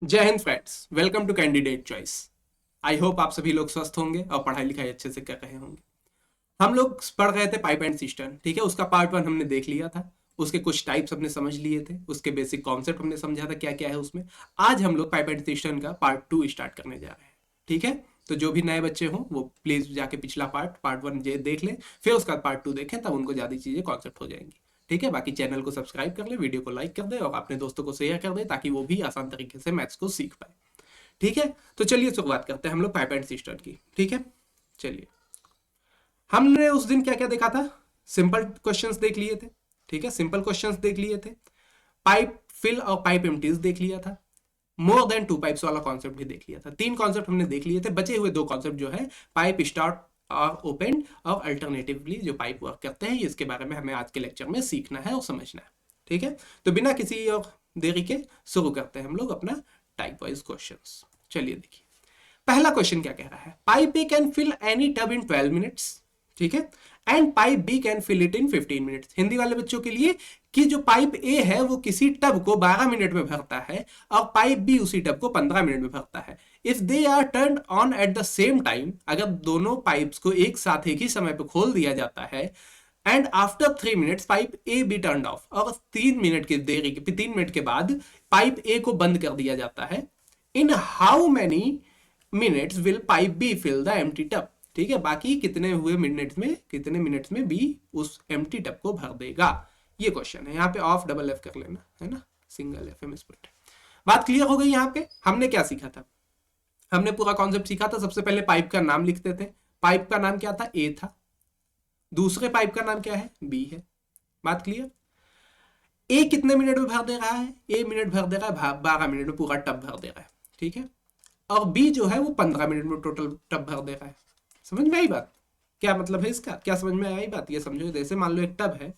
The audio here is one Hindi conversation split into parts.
जय हिंद friends, welcome to Candidate Choice. I hope आप सभी लोग स्वस्थ होंगे और पढ़ाई लिखाई अच्छे से कर रहे होंगे। हम लोग पढ़ रहे थे पाइप एंड सिस्टम, ठीक है। उसका पार्ट वन हमने देख लिया था, उसके कुछ टाइप्स हमने समझ लिए थे, उसके बेसिक कॉन्सेप्ट हमने समझा था क्या क्या है उसमें। आज हम लोग पाइप एंड सिस्टम का पार्ट टू स्टार्ट करने जा रहे हैं, ठीक है। तो जो भी नए बच्चे हों वो प्लीज जाके पिछला पार्ट वन देख लें, फिर उसका पार्ट टू देखें, तब उनको ज़्यादा चीज़ें कॉन्सेप्ट हो जाएंगी, ठीक है। बाकी चैनल को सब्सक्राइब कर ले, वीडियो को लाइक कर दे और अपने दोस्तों को शेयर कर दे ताकि वो भी आसान तरीके से मैथ्स को सीख पाए, ठीक है। तो चलिए शुरुआत करते हैं हम लोग पाइप एंड सिस्टम की, ठीक है। चलिए, हमने उस दिन क्या क्या देखा था? सिंपल क्वेश्चंस देख लिए थे, ठीक है। सिंपल क्वेश्चंस देख लिए थे, पाइप फिल और पाइप एम्प्टीज देख लिया था, मोर देन टू पाइप्स वाला कॉन्सेप्ट भी देख लिया था। तीन कॉन्सेप्ट हमने देख लिए थे। बचे हुए दो कॉन्सेप्ट जो है पाइप स्टार्ट और ओपन और अल्टरनेटिवली जो पाइप वर्क करते हैं, इसके बारे में हमें आज के लेक्चर में सीखना है और समझना है, ठीक है। तो बिना किसी और देरी के शुरू करते हैं हम लोग अपना टाइप वाइज क्वेश्चंस। चलिए देखिए, पहला क्वेश्चन क्या कह रहा है? Pipe A can fill any tub in 12 minutes, ठीक है, and pipe B can fill it in 15 minutes. Hindi वाले बच्चों के लिए कि जो पाइप ए है वो किसी टब को 12 मिनट में भरता है और पाइप बी उसी टब को 15 मिनट में भरता है। If they are turn on at the same time, अगर दोनों पाइप्स को एक साथ एक ही समय पर खोल दिया जाता है, and after 3 minutes pipe A be turn off, और 3 मिनट के बाद पाइप ए को बंद कर दिया जाता है, in how many minutes will pipe B fill the empty tub, ठीक है। बाकी कितने मिनट्स में बी उस एम्प्टी टब को भर देगा, ये क्वेश्चन है। यहाँ पे ऑफ डबल एफ कर लेना है ना, सिंगल एफ में स्प्लिट। बात क्लियर हो गई। यहाँ पे हमने क्या सीखा था? हमने पूरा कॉन्सेप्ट सीखा था। सबसे पहले पाइप का नाम लिखते थे। पाइप का नाम क्या था? ए था। दूसरे पाइप का नाम क्या है? बी है। बात क्लियर। ए कितने मिनट में भर दे रहा है? ए मिनट भर दे रहा है, 12 मिनट में पूरा टब भर दे रहा है, ठीक है। और बी जो है वो 15 मिनट में टोटल टब भर दे रहा है। समझ में आई बात? क्या मतलब है इसका? क्या समझ में आई बात? ये समझो, जैसे मान लो एक टब है,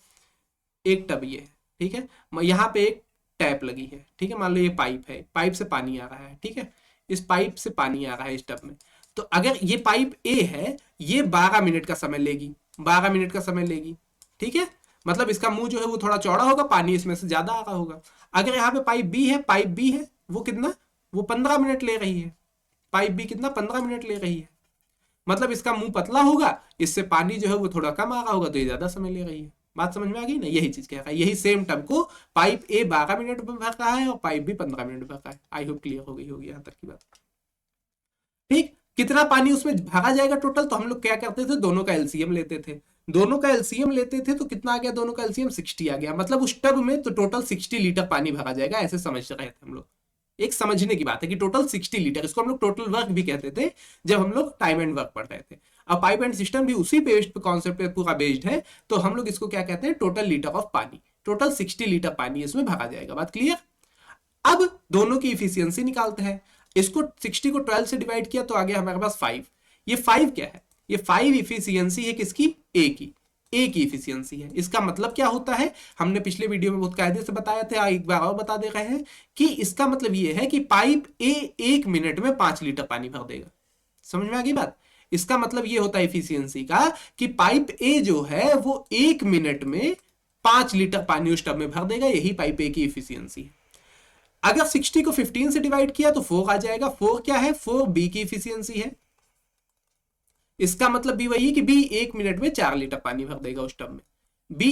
एक टब ये है, ठीक है। यहाँ पे एक टैप लगी है, ठीक है। मान लो ये पाइप है, पाइप से पानी आ रहा है, ठीक है। इस पाइप से पानी आ रहा है इस टब में। तो अगर ये पाइप ए है, ये 12 मिनट का समय लेगी, 12 मिनट का समय लेगी, ठीक है। मतलब इसका मुंह जो है वो थोड़ा चौड़ा होगा, पानी इसमें से ज्यादा आ रहा होगा। अगर यहाँ पे पाइप बी है, वो कितना? वो 15 मिनट ले रही है। पाइप बी कितना? 15 मिनट ले रही है। मतलब इसका मुंह पतला होगा, इससे पानी जो है वो थोड़ा कम आ रहा होगा, तो ये ज्यादा समय ले रही है। बात समझ में आ गई ना? यही चीज कह रहा है। यही सेम टब को पाइप ए 12 मिनट में भर रहा है और पाइप बी 15 मिनट में भर रहा है। आई होप क्लियर हो गई होगी यहाँ तक की बात, ठीक। कितना पानी उसमें भरा जाएगा टोटल? तो हम लोग क्या करते थे? दोनों का एलसीएम लेते थे। दोनों का एलसीएम लेते थे तो कितना आ गया? दोनों का एलसीएम 60 आ गया। मतलब उस टब में तो टोटल 60 लीटर पानी भरा जाएगा, ऐसे समझ रहे थे हम लोग। एक समझने की बात है कि टोटल 60 लीटर, इसको हम लोग टोटल वर्क भी कहते थे जब हम लोग टाइम एंड वर्क पढ़ रहे थे। अब पाइप एंड सिस्टम भी उसी बेस्ड पे कॉन्सेप्ट पे पूरा बेस्ड है, तो हम लोग इसको क्या कहते हैं? टोटल लीटर ऑफ पानी। टोटल 60 लीटर पानी इसमें भरा जाएगा। बात क्लियर? अब दोनों की इफिशियंसी निकालते हैं। इसको 60 को 12 से डिवाइड किया तो आ गया हमारे पास 5। ये 5 क्या है? ये 5 इफिशियंसी है किसकी? ए की। ए की इफिशियंसी है। इसका मतलब क्या होता है? हमने पिछले वीडियो में बहुत कायदे से बताया था, एक बार और बता दे रहे हैं कि इसका मतलब ये है कि पाइप ए 1 मिनट में 5 लीटर पानी भर देगा। समझ में आ गई बात? इसका मतलब ये होता है इफिशियंसी का कि पाइप ए जो है वो 1 मिनट में 5 लीटर पानी उस टब में भर देगा। यही पाइप ए की इफिशियंसी है। अगर 60 को 15 से डिवाइड किया तो 4 आ जाएगा। 4 क्या है? 4 बी की इफिशियंसी है। इसका मतलब भी वही कि बी 1 मिनट में 4 लीटर पानी भर देगा उस टब में। बी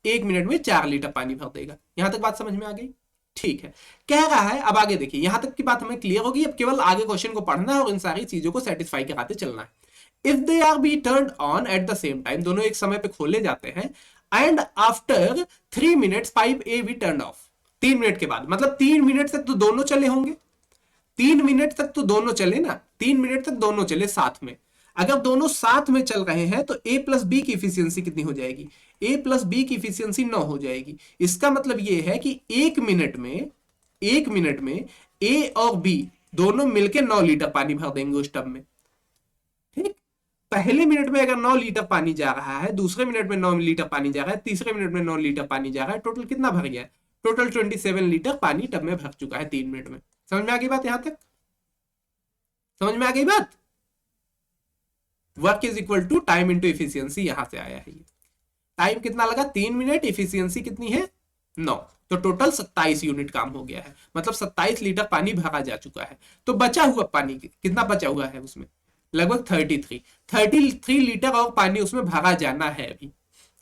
1 मिनट में 4 लीटर पानी भर देगा। यहां तक बात समझ में आ गई? ठीक है। कह रहा है, अब आगे देखिए, यहां तक की बात हमें क्लियर होगी। अब केवल आगे क्वेश्चन को पढ़ना है और इन सारी चीजों को सेटिस्फाई कराते चलना है। If they R be turn on at the same time, दोनों एक समय पे खोले जाते हैं, and after 3 minutes pipe A be turn off, 3 minute के बाद, मतलब 3 मिनट तक तो दोनों चले होंगे। 3 मिनट तक तो दोनों चले ना, 3 मिनट तक दोनों चले साथ में। अगर दोनों साथ में चल रहे हैं तो ए प्लस बी की इफिशियंसी कितनी हो जाएगी? ए प्लस बी की इफिशियंसी 9 हो जाएगी। इसका मतलब यह है कि 1 मिनट में ए और बी दोनों मिलकर 9 लीटर पानी भर देंगे उस टब में, ठीक। पहले मिनट में अगर 9 लीटर पानी जा रहा है, दूसरे मिनट में 9 लीटर पानी जा रहा है, तीसरे मिनट में 9 लीटर पानी जा रहा है, टोटल कितना भर गया? टोटल 27 लीटर पानी टब में भर चुका है 3 मिनट में। समझ में आ गई बात? यहां तक समझ में आ गई बात? Work is equal to time into efficiency, यहां से आया है ये। टाइम कितना लगा? 3 मिनट। इफिशियंसी कितनी है? 9। तो टोटल 27 यूनिट काम हो गया है, मतलब 27 लीटर पानी भरा जा चुका है। तो बचा हुआ पानी कितना बचा हुआ है उसमें, लगभग 33 लीटर और पानी उसमें भरा जाना है अभी।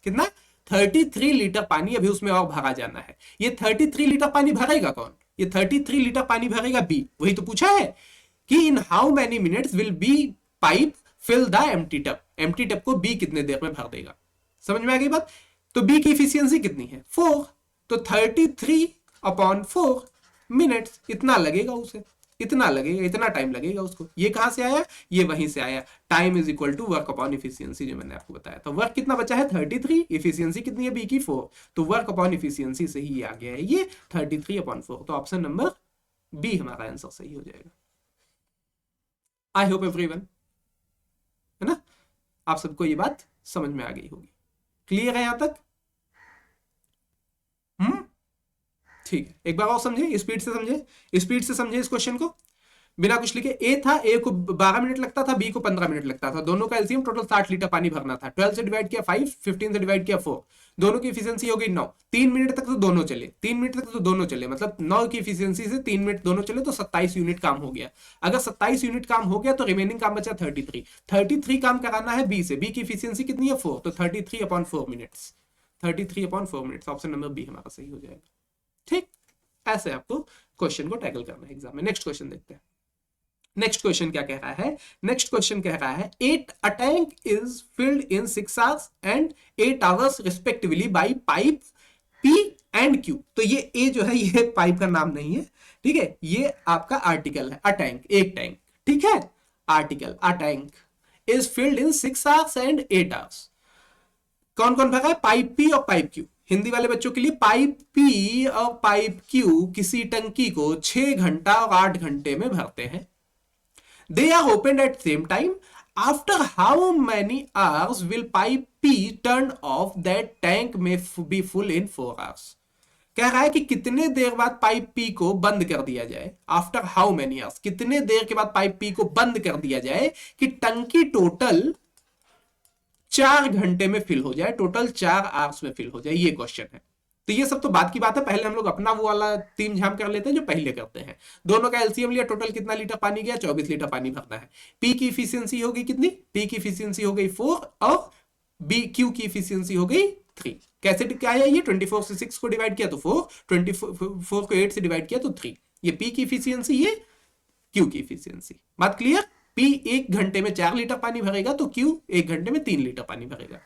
कितना, 33 लीटर पानी अभी उसमें और भरा जाना है। ये 33 लीटर पानी भरेगा कौन, ये 33 लीटर पानी भरेगा बी। वही तो पूछा है कि in how many minutes will be pipe fill the empty tub, empty tub को बी कितने देर में भर देगा। समझ में आ गई बात। तो बी की इफिशियंसी कितनी है 4, तो 33/4 मिनट्स इतना लगेगा उसे, इतना लगेगा, इतना टाइम लगेगा उसको। ये कहां से आया, ये वहीं से आया। Time is equal to work upon efficiency, जो मैंने आपको बताया। तो वर्क कितना बचा है 33, इफिशियंसी कितनी है बी की 4, तो वर्क अपॉन इफिशियंसी से ही आ गया है ये 33/4। तो ऑप्शन नंबर बी हमारा आंसर सही हो जाएगा। आई होप एवरीवन, है ना, आप सबको ये बात समझ में आ गई होगी। क्लियर है यहां तक। ठीक है, एक बार और समझे, स्पीड से समझे, स्पीड से समझे इस क्वेश्चन को बिना कुछ लिखे। ए था, ए को 12 मिनट लगता था, बी को 15 मिनट लगता था। दोनों का एलसीएम टोटल 60 लीटर पानी भरना था। 12 से डिवाइड किया 5, 15 से डिवाइड किया 4, दोनों की इफिशियंसी हो गई 9। 3 मिनट तक तो दोनों चले, 3 मिनट तक तो दोनों चले, मतलब 9 की इफिशियंसी से 3 मिनट दोनों चले तो 27 यूनिट काम हो गया। अगर 27 यूनिट काम हो गया तो रिमेनिंग काम बचा 33 काम कराना है बी से। बी की इफिशियंसी कितनी है 4, तो 33/4 minutes, 33/4 minutes. Option number B हमारा सही हो जाएगा। ठीक, ऐसे आपको क्वेश्चन को टैकल करना है एग्जाम में। नेक्स्ट क्वेश्चन देखते हैं। नेक्स्ट क्वेश्चन क्या कह रहा है, नेक्स्ट क्वेश्चन कह रहा है a tank is filled in 6 hours and 8 hours respectively by pipe P and Q। तो ये a जो है ये पाइप का नाम नहीं है, ठीक है, ये आपका आर्टिकल है। a tank, एक टैंक, ठीक है, article a tank is filled in 6 hours and 8 hours। कौन कौन भरा है, पाइप P और पाइप Q। हिंदी वाले बच्चों के लिए पाइप P और पाइप Q किसी टंकी को 6 घंटा और 8 घंटे में भरते हैं। They are opened at same time. After how many hours will pipe P turn off that tank may be full in 4 hours? कह रहा है कि कितने देर बाद पाइप P को बंद कर दिया जाए। आफ्टर हाउ मेनी आवर्स, कितने देर के बाद पाइप P को बंद कर दिया जाए कि टंकी टोटल 4 घंटे में फिल हो जाए, टोटल 4 आवर्स में फिल हो जाए। ये क्वेश्चन है। तो ये सब तो बात की बात है, पहले हम लोग अपना वो वाला तीन झाम कर लेते हैं जो पहले करते हैं। दोनों का एलसीएम लिया, टोटल कितना लीटर पानी गया, 24 लीटर पानी भरना है। पी की इफिशियंसी हो गई कितनी, पी की इफिशियंसी हो गई 4 और बी क्यू की इफिशियंसी हो गई 3। कैसे क्या है ये, 24 से 6 को डिवाइड किया तो 4, 24 को 8 से डिवाइड किया तो 3। ये पी की इफिशियंसी, ये क्यू की इफिशियंसी। बात क्लियर। पी 1 घंटे में 4 लीटर पानी भरेगा तो क्यू 1 घंटे में 3 लीटर पानी भरेगा।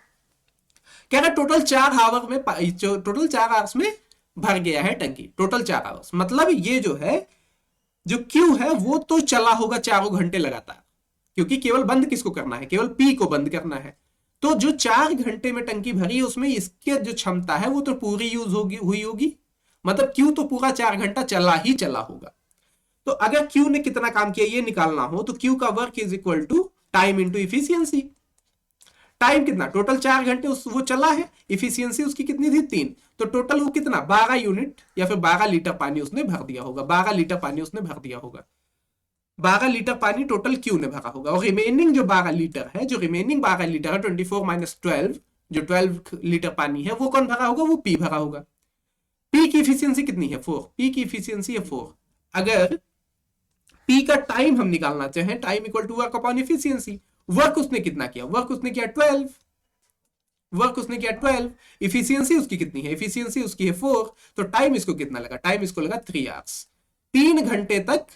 कह रहा टोटल 4 आवर में, टोटल 4 आवर्स में भर गया है टंकी, टोटल 4 आवर्स। मतलब ये जो है, जो क्यू है वो तो चला होगा 4 घंटे लगातार, क्योंकि केवल बंद किसको करना है, केवल पी को बंद करना है। तो जो 4 घंटे में टंकी भरी है उसमें इसकी जो क्षमता है वो तो पूरी यूज हुई होगी, मतलब क्यू तो पूरा 4 घंटा चला ही चला होगा। तो अगर क्यू ने कितना काम किया ये निकालना हो तो क्यू का work is equal to time into efficiency. Time कितना, टोटल 4 घंटे वो चला है, इफिशियंसी उसकी कितनी थी 3, तो टोटल वो कितना 12 यूनिट या फिर 12 लीटर पानी उसने भर दिया होगा। 12 लीटर पानी उसने भर दिया होगा, 12 लीटर पानी टोटल क्यू ने भरा होगा। और रिमेनिंग जो 12 लीटर है, जो रिमेनिंग 12 लीटर है 24 - 12, जो 12 लीटर पानी है वो कौन भरा होगा, वो पी भरा होगा। पी की इफिशियंसी कितनी है 4, पी की इफिशियंसी है 4। अगर पी का टाइम हम निकालना चाहें, time equal to work upon efficiency, work उसने कितना किया, वर्क उसने किया 12, वर्क उसने किया 12, इफिशियंसी उसकी कितनी है, इफिशियंसी उसकी है 4, तो टाइम इसको कितना लगा, टाइम इसको लगा 3 आवर्स। 3 घंटे तक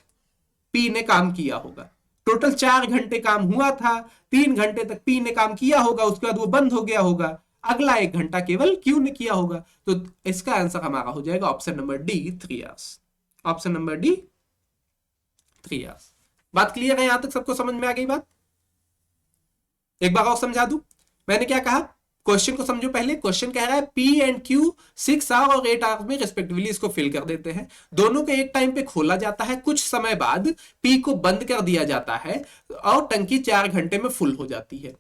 पी ने काम किया होगा। टोटल 4 घंटे काम हुआ था, 3 घंटे तक पी ने काम किया होगा, उसके बाद वो बंद हो गया होगा, अगला 1 घंटा केवल क्यू ने किया होगा। तो इसका आंसर हमारा हो जाएगा option number D 3 hours. Option number D 3 hours. बात क्लियर है, यहां तक सबको समझ में आ गई बात। एक बार और समझा दूं, मैंने क्या कहा, क्वेश्चन को समझो पहले। क्वेश्चन कह रहा है पी एंड क्यू 6 आवर और 8 आवर्स में रिस्पेक्टिवली इसको फिल कर देते हैं। दोनों को एक टाइम पे खोला जाता है, कुछ समय बाद पी को बंद कर दिया जाता है और टंकी 4 घंटे में फुल हो जाती है।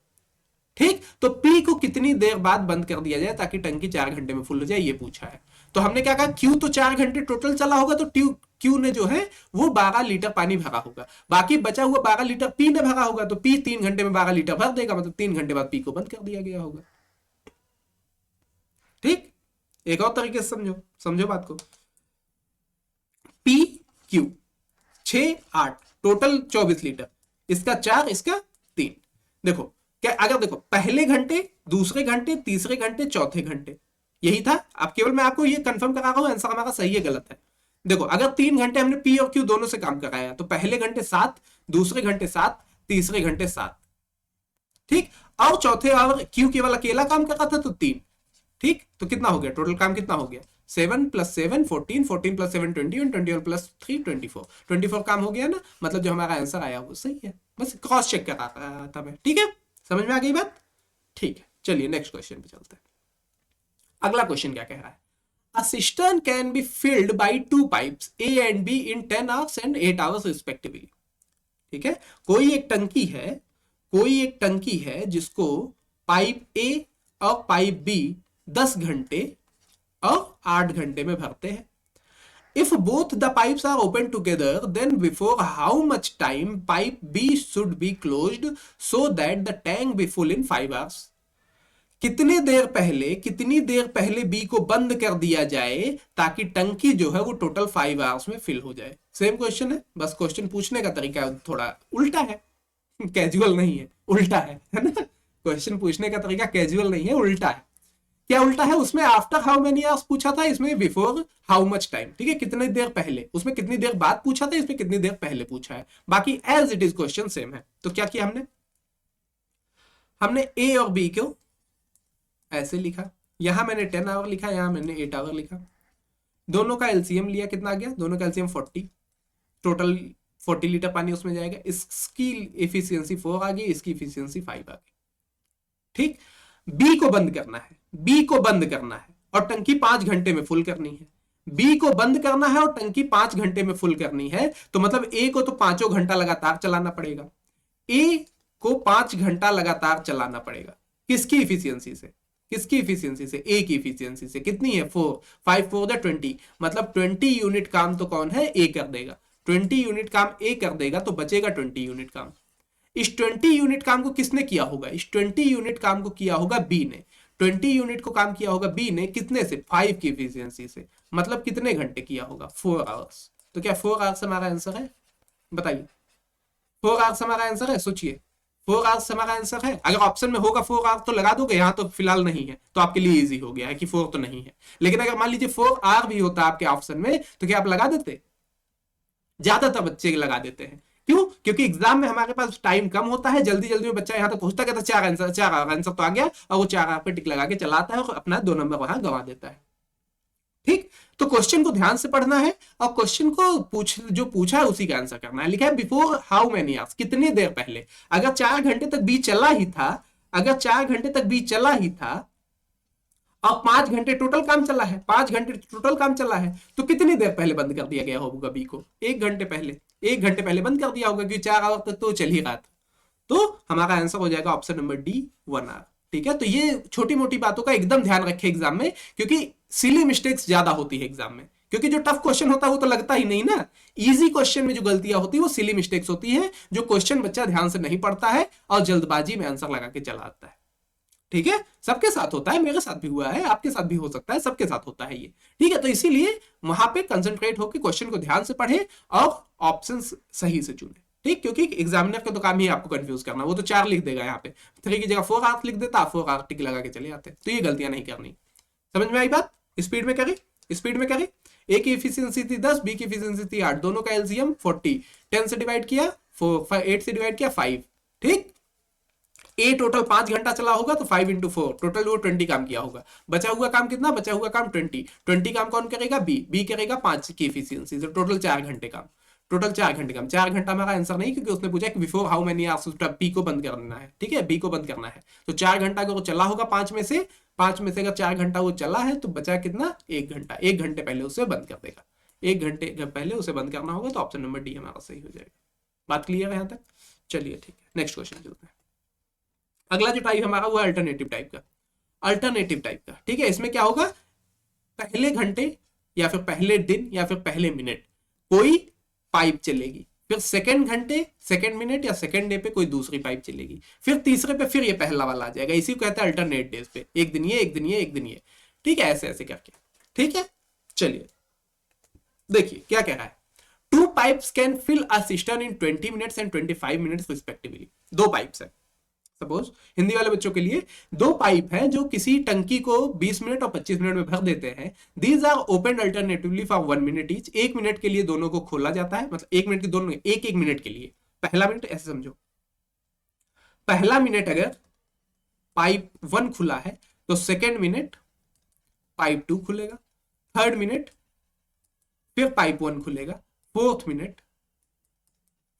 ठीक, तो पी को कितनी देर बाद बंद कर दिया जाए ताकि टंकी 4 घंटे में फुल हो जाए, ये पूछा है। तो हमने क्या कहा, क्यू तो 4 घंटे टोटल चला होगा, तो क्यू ने जो है वो 12 लीटर पानी भरा होगा, बाकी बचा हुआ 12 लीटर पी ने भरा होगा, तो पी 3 घंटे में 12 लीटर भर देगा, मतलब 3 घंटे बाद पी को बंद कर दिया गया होगा। ठीक, एक और तरीके से समझो, समझो बात को। पी क्यू 6 8 टोटल 24 लीटर, इसका 4, इसका 3। देखो क्या, अगर देखो पहले घंटे, दूसरे घंटे, तीसरे घंटे, चौथे घंटे, यही था। अब केवल मैं आपको ये कंफर्म करा रहा हूं आंसर हमारा सही है गलत है। देखो अगर 3 घंटे हमने पी और क्यू दोनों से काम कराया तो पहले घंटे 7, दूसरे घंटे 7, तीसरे घंटे 7, ठीक। और चौथे और क्यू केवल अकेला काम कर रहा था तो 3, ठीक। तो कितना हो गया टोटल काम, कितना हो गया 7 + 7 14, 14 + 7 21, 21 + 3 24, 24 काम हो गया ना। मतलब जो हमारा आंसर आया वो सही है, बस क्रॉस चेक करा रहा था मैं, ठीक है। समझ में आ गई बात, ठीक है। चलिए नेक्स्ट क्वेश्चन पे चलते हैं। अगला क्वेश्चन क्या कह रहा है, A cistern can be filled by 2 pipes A and B in 10 hours and 8 hours respectively। ठीक है, कोई एक टंकी है, कोई एक टंकी है जिसको पाइप ए और पाइप बी 10 घंटे और 8 घंटे में भरते हैं। If both the pipes are open together, then before how much time pipe B should be closed so that the tank be full in 5 hours। कितनी देर पहले बी को बंद कर दिया जाए ताकि टंकी जो है वो टोटल 5 आवर्स में फिल हो जाए। सेम क्वेश्चन है, बस क्वेश्चन पूछने का तरीका थोड़ा उल्टा है, कैजुअल नहीं है, उल्टा है ना। क्वेश्चन पूछने का तरीका कैजुअल नहीं है, उल्टा है। क्या उल्टा है, उसमें आफ्टर हाउ मेनी आवर्स पूछा था, इसमें बिफोर हाउ मच टाइम, ठीक है, कितनी देर पहले, उसमें कितनी देर बाद पूछा था, इसमें कितनी देर पहले पूछा है। बाकी as it is question same है। तो क्या किया हमने ए और बी को ऐसे लिखा, यहां मैंने 10 आवर लिखा, यहां मैंने 8 आवर लिखा। दोनों का एलसीएम लिया, कितना आ गया, दोनों का एलसीएम 40, टोटल 40 लीटर पानी उसमें जाएगा। इसकी इफिशियंसी 4 आ गई, इसकी इफिशियंसी 5 आ गई, ठीक। बी को बंद करना है, बी को बंद करना है और टंकी 5 घंटे में फुल करनी है। बी को बंद करना है और टंकी 5 घंटे में फुल करनी है, तो मतलब ए को तो 5 घंटा लगातार चलाना पड़ेगा, ए को 5 घंटा लगातार चलाना पड़ेगा। किसकी इफिशियंसी से, किसकी इफिशियंसी से, ए की इफिशियंसी से। कितनी है 4, 5 4 20, मतलब 20 यूनिट काम तो कौन है, ए कर देगा। 20 यूनिट काम ए कर देगा तो बचेगा 20 यूनिट काम। इस 20 यूनिट काम को किसने किया होगा, इस 20 यूनिट काम को किया होगा बी ने। 20 यूनिट को काम किया होगा बी ने, कितने से, 5 की इफिशियंसी से। मतलब कितने घंटे किया होगा, 4 आवर्स। तो क्या 4 आवर्स हमारा आंसर है, बताइए। 4 आवर्स हमारा आंसर है, सोचिए। 4 आवर्स हमारा आंसर है। अगर ऑप्शन में होगा 4 आवर्स तो लगा दोगे, यहां तो फिलहाल नहीं है तो आपके लिए इजी हो गया है कि 4 तो नहीं है। लेकिन अगर मान लीजिए 4 आवर भी होता आपके ऑप्शन में तो क्या आप लगा देते, ज्यादातर बच्चे लगा देते हैं। क्यों, क्योंकि एग्जाम में हमारे पास टाइम कम होता है, जल्दी जल्दी में बच्चा यहां तक पहुंचता है, 4 आंसर तो आ गया, और वो 4 पे टिक लगा के चलाता है और अपना 2 नंबर वहां गंवा देता है, ठीक। तो क्वेश्चन को ध्यान से पढ़ना है और क्वेश्चन को जो पूछा है उसी का आंसर करना है। लिखा है बिफोर हाउ मेनी आवर्स, कितने देर पहले। अगर 4 घंटे तक बी चला ही था, अगर 4 घंटे तक बी चला ही था और 5 घंटे टोटल काम चला है, 5 घंटे टोटल काम चला है, तो कितनी देर पहले बंद कर दिया गया होगा बी को, 1 घंटे पहले, 1 घंटे पहले बंद कर दिया होगा क्योंकि 4 आवर तक तो चल ही रहा था। तो हमारा आंसर हो जाएगा ऑप्शन नंबर डी, 1 आवर, ठीक है। तो ये छोटी मोटी बातों का एकदम ध्यान रखें एग्जाम में, क्योंकि सिली मिस्टेक्स ज्यादा होती है एग्जाम में। क्योंकि जो टफ क्वेश्चन होता है वो तो लगता ही नहीं ना, इजी क्वेश्चन में जो गलतियां होती है वो सिली मिस्टेक्स होती है, जो क्वेश्चन बच्चा ध्यान से नहीं पढ़ता है और जल्दबाजी में आंसर लगा के चला आता है, ठीक है। सबके साथ होता है, मेरे साथ भी हुआ है, आपके साथ भी हो सकता है, सबके साथ होता है ये, ठीक है। तो इसीलिए वहां पे कंसंट्रेट होकर क्वेश्चन को ध्यान से पढ़े और ऑप्शन सही से चुने, ठीक। क्योंकि एग्जामिनर का तो काम ही आपको कंफ्यूज करना, वो तो 4 लिख देगा, यहाँ पे 3 की जगह 4 आवर्स लिख देता, 4 आवर्स टिक लगा के चले आते। तो ये गलतियां नहीं करनी। समझ में आई बात, स्पीड में करें, स्पीड में करें। ए की इफिशियंसी थी 10, बी की इफिशियंसी थी 8, दोनों का एलसीएम 40, 10 से डिवाइड किया 4, 8 से डिवाइड किया 5, ठीक। ए टोटल 5 घंटा चला होगा तो 5 × 4 टोटल वो 20 काम किया होगा। बचा हुआ काम कितना, बचा हुआ काम 20 काम कौन करेगा, बी करेगा 5 की इफिशियंसी से, टोटल 4 घंटे काम, टोटल 4 घंटे काम। 4 घंटा हमारा आंसर नहीं, क्योंकि उसने पूछा कि before how many hours B को बंद करना है, ठीक है, बी को बंद करना है। तो 4 घंटा अगर वो चला होगा 5 में से अगर 4 घंटा वो चला है तो बचा कितना, 1 घंटा। 1 घंटे पहले उसे बंद कर देगा, 1 घंटे पहले उसे बंद करना होगा। तो ऑप्शन नंबर डी हमारा सही हो जाएगा। बात क्लियर है यहां तक, चलिए ठीक है, नेक्स्ट क्वेश्चन चलते हैं। अगला जो टाइप हमारा वो अल्टरनेटिव टाइप का, अल्टरनेटिव टाइप का, ठीक है। इसमें क्या होगा, पहले घंटे या फिर पहले दिन या फिर पहले मिनट कोई पाइप चलेगी, फिर सेकंड घंटे, सेकंड मिनट या सेकंड डे पे कोई दूसरी पाइप चलेगी, फिर तीसरे पे फिर ये पहला वाला आ जाएगा। इसी को कहते हैं अल्टरनेट डेज पे, एक दिन ये, एक दिन ये, एक दिन ये, ठीक है, ऐसे ऐसे करके। ठीक है, चलिए देखिए क्या कह रहा है। Two pipes can fill a system in 20 minutes and 25 minutes respectively. दो पाइप्स है, सपोज हिंदी वाले बच्चों के लिए दो पाइप हैं जो किसी टंकी को 20 मिनट और 25 मिनट में भर देते हैं। These are open alternatively for 1 minute each. 1 minute के लिए दोनों को खोला जाता है, मतलब 1 मिनट के दोनों, एक एक मिनट के लिए। पहला मिनट ऐसे समझो, पहला मिनट अगर पाइप 1 खुला है तो सेकेंड मिनट पाइप 2 खुलेगा, थर्ड मिनट फिर पाइप 1 खुलेगा, फोर्थ मिनट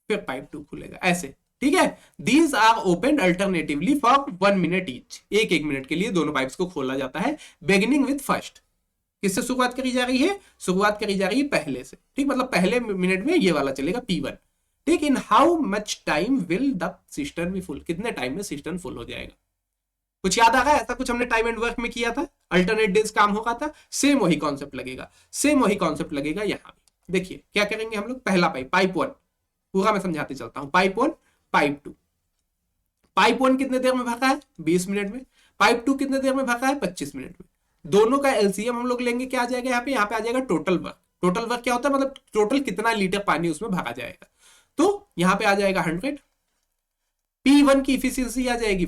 फिर पाइप 2 खुलेगा, ऐसे। ठीक है, these are open alternatively for 1 minute each. एक एक मिनट के लिए दोनों पाइप्स को खोला जाता है, बिगिनिंग विथ फर्स्ट। किससे शुरुआत करी जा रही है? शुरुआत करी जा रही है पहले से। ठीक, मतलब पहले मिनट में ये वाला चलेगा P1। ठीक, in how much time will the system be full? कितने टाइम में सिस्टम फुल हो जाएगा? कुछ याद आ रहा है? ऐसा कुछ हमने टाइम एंड वर्क में किया था, अल्टरनेट डेज काम होगा था, सेम वही कॉन्सेप्ट लगेगा, सेम वही कॉन्सेप्ट लगेगा यहां भी। देखिए क्या करेंगे हम लोग। पहला पाइप, पाइप 1 पूरा मैं समझाते चलता हूं। Pipe 1, pipe 2। पाइप 1 कितने देर में भरता है? 20 मिनट में। पाइप 2 कितने देर में भरता है? 25 मिनट में। दोनों का एलसीएम हम लोग लेंगे, क्या आ जाएगा यहाँ पे? यहाँ पे आ जाएगा टोटल वर्क। टोटल वर्क क्या होता है? मतलब टोटल कितना लीटर पानी उसमें भरा जाएगा। तो यहाँ पे आ जाएगा 100। P1 की इफिशियंसी आ जाएगी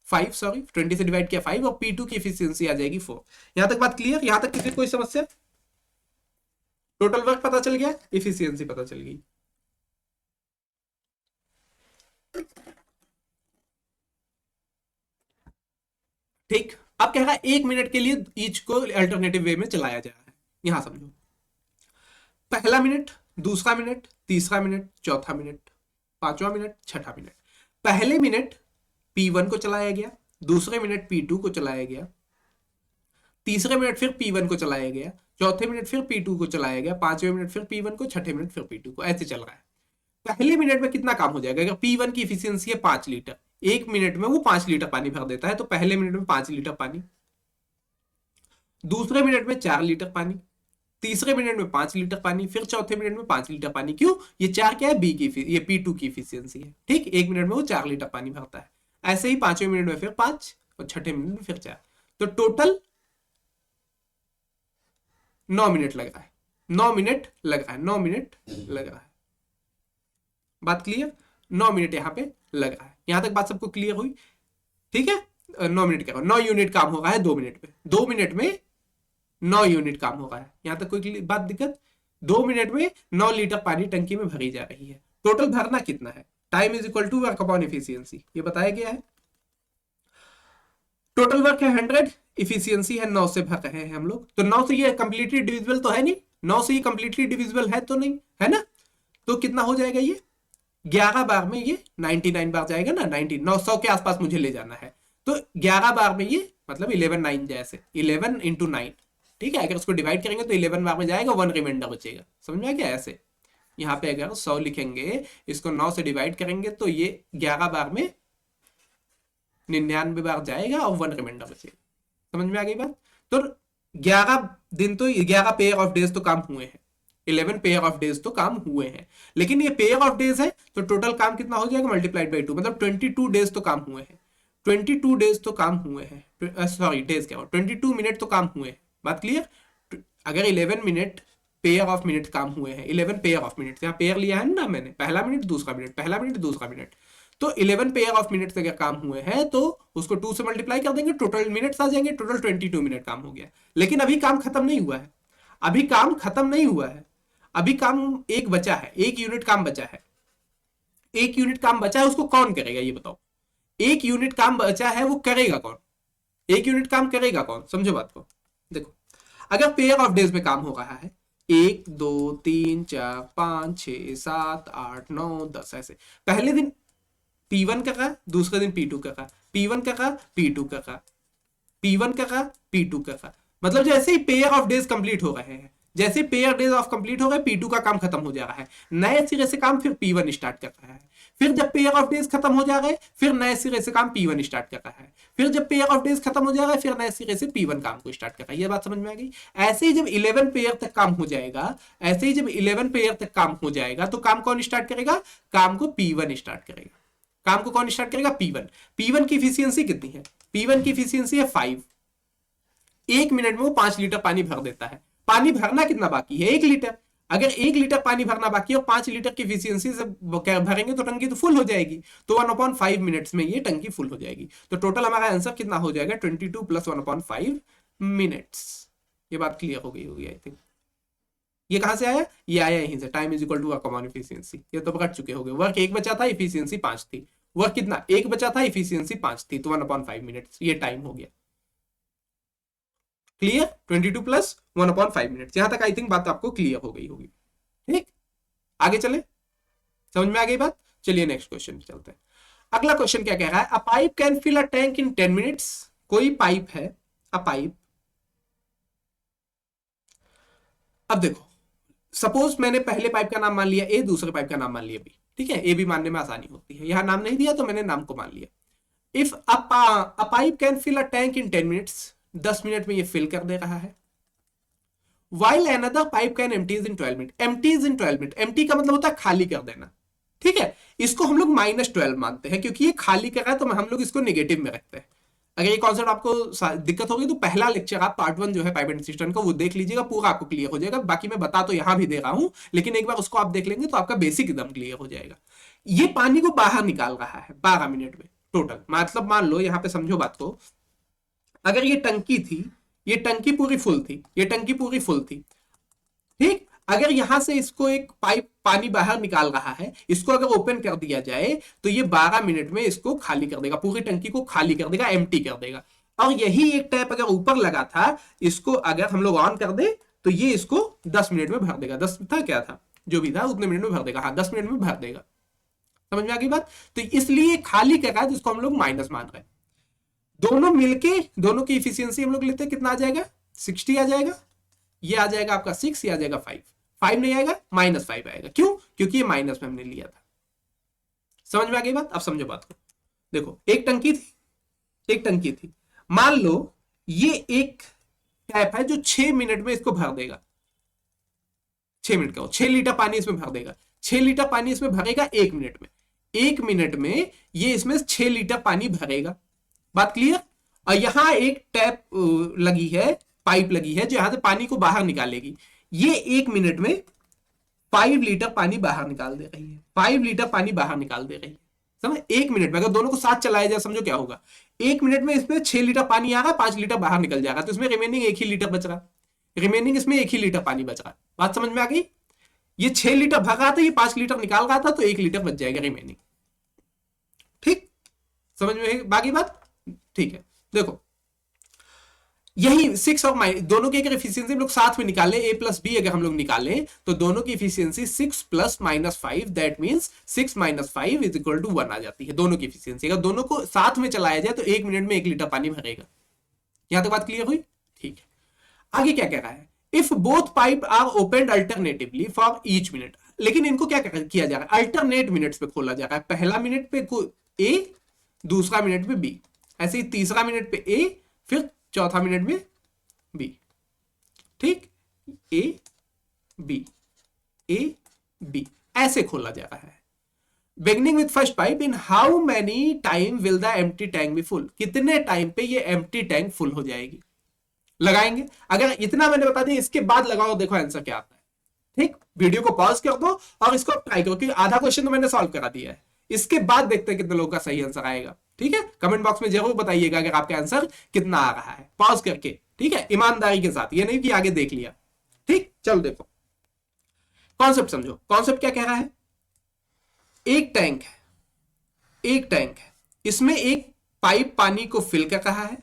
5 सॉरी 20 से डिवाइड किया 5, और P2 की इफिशियंसी आ जाएगी 4। यहां तक बात क्लियर? यहां तक किसी कोई समस्या? टोटल वर्क पता चल गया, इफिशियंसी पता चल गई। ठीक, अब कह रहा है 1 मिनट के लिए ईच को अल्टरनेटिव वे में चलाया जा रहा है। यहां समझो, पहला मिनट, दूसरा मिनट, तीसरा मिनट, चौथा मिनट, पांचवा मिनट, छठा मिनट। पहले मिनट P1 को चलाया गया, दूसरे मिनट P2 को चलाया गया, तीसरे मिनट फिर P1 को चलाया गया, चौथे मिनट फिर P2 को चलाया गया, पांचवें मिनट फिर P1 को, छठे मिनट फिर P2 को, ऐसे चल रहा है। पहले मिनट में कितना काम हो जाएगा? अगर P1 की इफिशियंसी है 5 लीटर, 1 मिनट में वो 5 लीटर पानी भर देता है, तो पहले मिनट में 5 लीटर पानी, दूसरे मिनट में 4 लीटर पानी, तीसरे मिनट में 5 लीटर पानी, फिर चौथे मिनट में 5 लीटर पानी। क्यों? ये 4 क्या है? बी की, ये P2 की इफिशियंसी है। ठीक, 1 मिनट में वो 4 लीटर पानी भरता है। ऐसे ही पांचवें मिनट में फिर 5 और छठे मिनट में फिर 4, तो टोटल 9 मिनट लग रहा है। 9 मिनट लग रहा है, 9 मिनट लग रहा है। बात क्लियर? 9 मिनट यहां पे लग रहा है। यहां तक बात सबको क्लियर हुई? ठीक है, 9 मिनट क्या, 9 यूनिट काम हो रहा है 2 मिनट में। 2 मिनट में 9 यूनिट काम हो रहा है। यहां तक कोई बात दिक्कत? 2 मिनट में 9 लीटर पानी टंकी में भरी जा रही है। टोटल भरना कितना है? Time is equal to work upon efficiency, ये बताया गया है। टोटल वर्क है 100, इफिशियंसी है 9 से भर रहे हैं हम लोग, तो 9 से ये कंप्लीटली डिविजिबल तो है नहीं, 9 से ये कंप्लीटली डिविजिबल है तो नहीं, है ना? तो कितना हो जाएगा ये? 11 बार में ये 99 बार जाएगा ना, 90 900 के आसपास मुझे ले जाना है, तो 11 बार में ये मतलब 11 9 जैसे 11 इंटू 9। ठीक है, अगर उसको डिवाइड करेंगे तो 11 बार में जाएगा, 1 रिमाइंडर बचेगा। समझ में आ गया? ऐसे यहाँ पे अगर 100 लिखेंगे, इसको 9 से डिवाइड करेंगे तो ये 11 बार में 99 बार जाएगा और 1 रिमाइंडर बचेगा। समझ में आ गई बात? तो 11 दिन तो 11 पेयर ऑफ डेज तो काम हुए हैं, 11 पेयर ऑफ डेज तो काम हुए हैं, लेकिन ये पेयर ऑफ डेज है तो टोटल काम कितना हो जाएगा? मल्टीप्लाइड बाई 2, मतलब 22 डेज तो काम हुए हैं। 22 डेज तो काम हुए हैं, सॉरी डेज क्या हो, 22 मिनट तो काम हुए हैं। बात क्लियर? अगर 11 मिनट पेयर ऑफ मिनट काम हुए हैं, 11 पेयर ऑफ मिनट, यहाँ पेयर लिया है ना मैंने, पहला मिनट दूसरा मिनट, पहला मिनट दूसरा मिनट, तो 11 पेयर ऑफ मिनट्स अगर काम हुए हैं तो उसको 2 से मल्टीप्लाई कर देंगे, टोटल मिनट्स आ जाएंगे, टोटल 22 मिनट काम हो गया। लेकिन अभी काम खत्म नहीं हुआ है, अभी काम खत्म नहीं हुआ है, अभी काम एक बचा है, 1 यूनिट काम बचा है। 1 यूनिट काम बचा है, उसको कौन करेगा ये बताओ? 1 यूनिट काम बचा है, वो करेगा कौन? 1 यूनिट काम करेगा कौन? समझो बात को। देखो, अगर पेयर ऑफ डेज में काम हो रहा है 1 2 3 4 5 6 7 8 9 10, ऐसे पहले दिन P1 कर रहा, दूसरे दिन P2 कर रहा, P1 कर रहा, P2 कर रहा, P1 कर रहा, P2 कर रहा, मतलब जैसे ही पेयर ऑफ डेज कंप्लीट हो रहे हैं, जैसे पेयर डेज ऑफ कंप्लीट हो गए, P2 का काम खत्म हो जा रहा है, नए सिरे से काम फिर P1 स्टार्ट कर रहा है। फिर जब पेयर ऑफ डेज खत्म हो जा रहे, फिर नए सिरे से काम P1 स्टार्ट कर रहा है। फिर जब पेयर ऑफ डेज खत्म हो जा रहा है, फिर नए सिरे से P1 काम को स्टार्ट कर रहा है। ये बात समझ में आ गई? ऐसे ही जब 11 पेयर तक काम हो जाएगा, ऐसे ही जब 11 पेयर तक काम हो जाएगा, तो काम कौन स्टार्ट करेगा? काम को P1 स्टार्ट करेगा। काम को कौन स्टार्ट करेगा? P1। P1 की इफिशियंसी कितनी है? P1 की इफिशियंसी है 5, 1 मिनट में वो 5 लीटर पानी भर देता है। पानी भरना कितना बाकी है? 1 लीटर। अगर 1 लीटर पानी भरना बाकी है और 5 लीटर की एफिशिएंसी से भरेंगे तो टंकी तो फुल हो जाएगी। तो 1/5 मिनट्स में ये टंकी फुल हो जाएगी। तो टोटल हमारा आंसर कितना हो जाएगा? 22 + 1/5 मिनट्स। ये बात क्लियर हो गई होगी आई थिंक। ये कहां से आया? ये आया यहीं से, time is equal to work upon efficiency. ये तो पकड़ चुके होंगे। वर्क 1 बचा था, एफिशिएंसी 5 थी। वर्क कितना? 1 बचा था, एफिशिएंसी 5 थी, तो 1/5 मिनट्स ये टाइम हो गया। क्लियर? 22 + 1/5 मिनट्स। यहां तक आई थिंक बात आपको क्लियर हो गई होगी। ठीक, आगे चले, समझ में आ गई बात? चलिए नेक्स्ट क्वेश्चन चलते हैं। अगला क्वेश्चन क्या कह रहा है? A pipe can fill a tank in 10 minutes. कोई पाइप है, अ पाइप। अब देखो, सपोज मैंने पहले पाइप का नाम मान लिया ए, दूसरे पाइप का नाम मान लिया बी। ठीक है, ए भी मानने में आसानी होती है। यहां नाम नहीं दिया तो मैंने नाम को मान लिया। If a pipe can fill a tank in 10 minutes, 10 minute में ये फिल कर दे रहा है। While another pipe can empties in 12 minute. empties in 12 minute, empty का मतलब होता है खाली कर देना। ठीक है, इसको हम लोग -12 मानते हैं क्योंकि ये खाली कर रहा है, तो हम लोग इसको नेगेटिव में रखते हैं। अगर ये कॉन्सेप्ट आपको दिक्कत होगी तो पहला लेक्चर आप पार्ट 1 जो है पाइप एंड सिस्टम का वो देख लीजिएगा, पूरा आपको क्लियर हो जाएगा। बाकी मैं बता तो यहां भी दे रहा हूं, लेकिन एक बार उसको आप देख लेंगे तो आपका बेसिक एकदम क्लियर हो जाएगा। ये पानी को बाहर निकाल रहा है 12 मिनट में टोटल। मतलब मान लो, यहां पे समझो बात को, अगर ये टंकी थी, ये टंकी पूरी फुल थी, ये टंकी पूरी फुल थी। ठीक, अगर यहां से इसको एक पाइप पानी बाहर निकाल रहा है, इसको अगर ओपन कर दिया जाए तो ये 12 मिनट में इसको खाली कर देगा, पूरी टंकी को खाली कर देगा, एम्प्टी कर देगा। और यही एक टैप अगर ऊपर लगा था, इसको अगर हम लोग ऑन कर दे तो ये इसको 10 मिनट में भर देगा। 10 था क्या था, जो भी था उतने मिनट में भर देगा। हाँ, 10 मिनट में भर देगा। समझ में आ गई बात? तो इसलिए खाली कर रहा है, जिसको हम लोग माइनस मान रहे हैं। दोनों मिलके, दोनों की इफिशियंसी हम लोग लेते हैं, कितना आ जाएगा? 60 आ जाएगा। ये आ जाएगा आपका 6, ये आ जाएगा 5। 5 नहीं आएगा, -5 आएगा। क्यों? क्योंकि ये माइनस में हमने लिया था। समझ में आ गई बात? अब समझो बात को। देखो, एक टंकी थी, एक टंकी थी। मान लो ये एक टैप है जो 6 मिनट में इसको भर देगा। 6 मिनट का 6 लीटर पानी इसमें भर देगा। 6 लीटर पानी इसमें भरेगा 1 मिनट में। 1 मिनट में ये इसमें 6 लीटर पानी भरेगा। बात क्लियर? और यहां एक टैप लगी है, पाइप लगी है जो यहां से पानी को बाहर निकालेगी। ये 1 मिनट में 5 लीटर पानी बाहर निकाल दे रही है। 5 लीटर पानी बाहर निकाल दे रही है। समझ? 1 मिनट में अगर दोनों को साथ चलाया जाए, समझो क्या होगा। 1 मिनट में इसमें 6 लीटर पानी आ रहा है, 5 लीटर बाहर निकल जाएगा, तो इसमें रिमेनिंग 1 ही लीटर बच रहा। रिमेनिंग इसमें 1 ही लीटर पानी बच रहा। बात समझ में आ गई? ये 6 लीटर भर रहा था, ये 5 लीटर निकाल रहा था, तो 1 लीटर बच जाएगा रिमेनिंग। ठीक, समझ में बाकी बात? ठीक है, देखो यही 6 और दोनों की अगर एफिशिएंसी हम लोग साथ में निकालें, a + b अगर हम लोग निकालें तो दोनों की एफिशिएंसी 6 + -5, दैट मींस 6 - 5 = 1 आ जाती है। दोनों की एफिशिएंसी अगर दोनों को साथ में चलाया जाए तो 1 मिनट में 1 लीटर पानी भरेगा। यहां तक बात क्लियर हुई? ठीक है, आगे क्या कह रहा है? If both pipe are open alternatively for each minute. लेकिन इनको क्या किया जा रहा है? अल्टरनेट मिनट्स पे खोला जा रहा है। पहला मिनट पे ए, दूसरा मिनट पे बी, ऐसे ही तीसरा मिनट पे ए, फिर चौथा मिनट में बी। ठीक, ए बी, ए बी, ऐसे खोला जा रहा है। Beginning with first pipe, in how many time will the empty tank be full. कितने टाइम पे ये एम्प्टी टैंक फुल हो जाएगी? लगाएंगे। अगर इतना मैंने बता दिया, इसके बाद लगाओ, देखो आंसर क्या आता है। ठीक, वीडियो को पॉज कर दो और इसको ट्राई करो, क्योंकि आधा क्वेश्चन तो मैंने सॉल्व करा दिया है। इसके बाद देखते हैं कितने लोगों का सही आंसर आएगा। ठीक है, कमेंट बॉक्स में जरूर बताइएगा अगर आपका आंसर कितना आ रहा है, पॉज करके। ठीक है, ईमानदारी के साथ, ये नहीं कि आगे देख लिया। ठीक, चलो देखो कॉन्सेप्ट समझो। कॉन्सेप्ट क्या कह रहा है? एक टैंक है, एक टैंक है, इसमें एक पाइप पानी को फिल कर रहा है,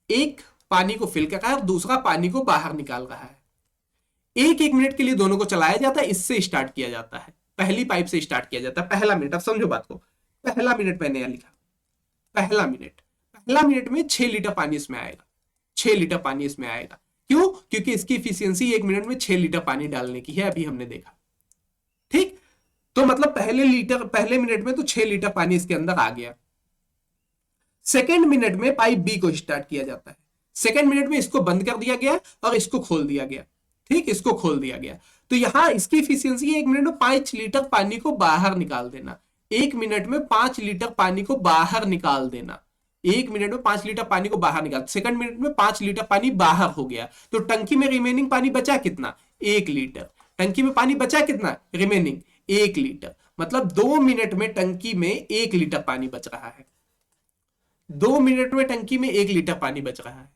एक पानी को फिल कर रहा है और दूसरा पानी को बाहर निकाल रहा है। 1-1 मिनट के लिए दोनों को चलाया जाता है। इससे स्टार्ट किया जाता है, पहली पाइप से स्टार्ट किया जाता है। पहला मिनट, अब समझो बात को। पहला मिनट मैंने यहां लिखा, पहला मिनट में 6 लीटर पानी इसमें आएगा। 6 लीटर पानी इसमें आएगा। क्यों? क्योंकि इसकी एफिशिएंसी 1 मिनट में 6 लीटर पानी डालने की है, अभी हमने देखा। ठीक, तो मतलब पहले मिनट में तो 6 लीटर पानी इसके अंदर आ गया। सेकेंड मिनट में पाइप बी को स्टार्ट किया जाता है। सेकेंड मिनट में इसको बंद कर दिया गया और इसको खोल दिया गया। ठीक, इसको खोल दिया गया। तो यहां इसकी एफिशिएंसी 1 मिनट में 5 लीटर पानी को बाहर निकाल देना। 1 मिनट में 5 लीटर पानी को बाहर निकाल देना। 1 मिनट में 5 लीटर पानी को बाहर निकाल, सेकंड मिनट में 5 लीटर पानी बाहर हो गया, तो टंकी में रिमेनिंग पानी बचा कितना? 1 लीटर। टंकी में पानी बचा कितना रिमेनिंग? 1 लीटर। मतलब 2 मिनट में टंकी में 1 लीटर पानी बच रहा है। 2 मिनट में टंकी में 1 लीटर पानी बच रहा है।